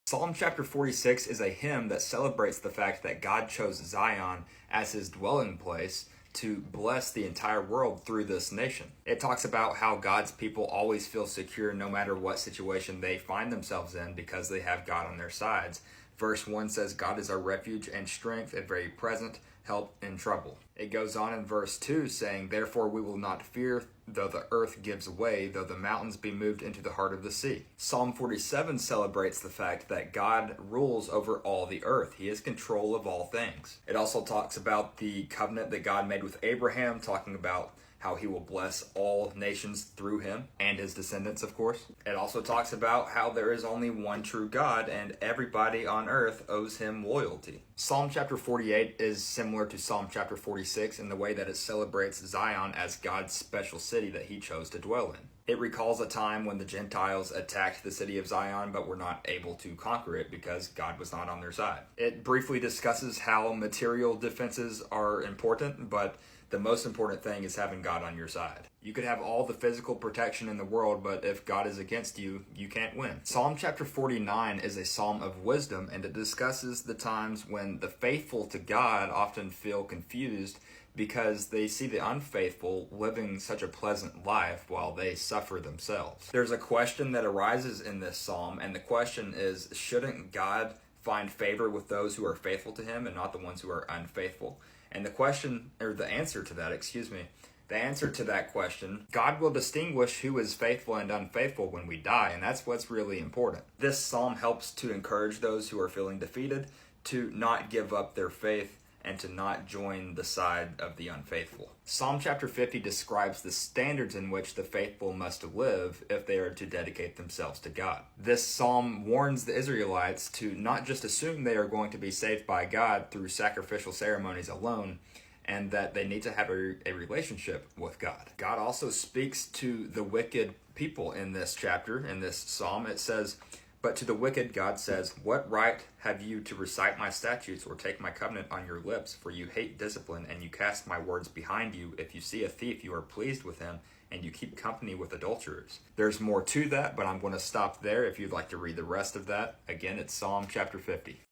Psalm chapter 46 is a hymn that celebrates the fact that God chose Zion as his dwelling place to bless the entire world through this nation. It talks about how God's people always feel secure no matter what situation they find themselves in because they have God on their sides. Verse 1 says, God is our refuge and strength, a very present help in trouble. It goes on in verse 2 saying, therefore we will not fear, though the earth gives way, though the mountains be moved into the heart of the sea. Psalm 47 celebrates the fact that God rules over all the earth. He has control of all things. It also talks about the covenant that God made with Abraham, talking about how he will bless all nations through him and his descendants, of course. It also talks about how there is only one true God and everybody on earth owes him loyalty. Psalm chapter 48 is similar to Psalm chapter 46 in the way that it celebrates Zion as God's special city that he chose to dwell in. It recalls a time when the Gentiles attacked the city of Zion but were not able to conquer it because God was not on their side. It briefly discusses how material defenses are important, but the most important thing is having God on your side. You could have all the physical protection in the world, but if God is against you, you can't win. Psalm chapter 49 is a psalm of wisdom, and it discusses the times when the faithful to God often feel confused because they see the unfaithful living such a pleasant life while they suffer themselves. There's a question that arises in this psalm, and the question is, shouldn't God find favor with those who are faithful to him and not the ones who are unfaithful? And the answer to that question, God will distinguish who is faithful and unfaithful when we die, and that's what's really important. This psalm helps to encourage those who are feeling defeated to not give up their faith and to not join the side of the unfaithful. Psalm chapter 50 describes the standards in which the faithful must live if they are to dedicate themselves to God. This psalm warns the Israelites to not just assume they are going to be saved by God through sacrificial ceremonies alone, and that they need to have a relationship with God. God also speaks to the wicked people in this chapter, in this psalm. It says, but to the wicked, God says, what right have you to recite my statutes or take my covenant on your lips? For you hate discipline, and you cast my words behind you. If you see a thief, you are pleased with him, and you keep company with adulterers. There's more to that, but I'm going to stop there. If you'd like to read the rest of that, again, it's Psalm chapter 50.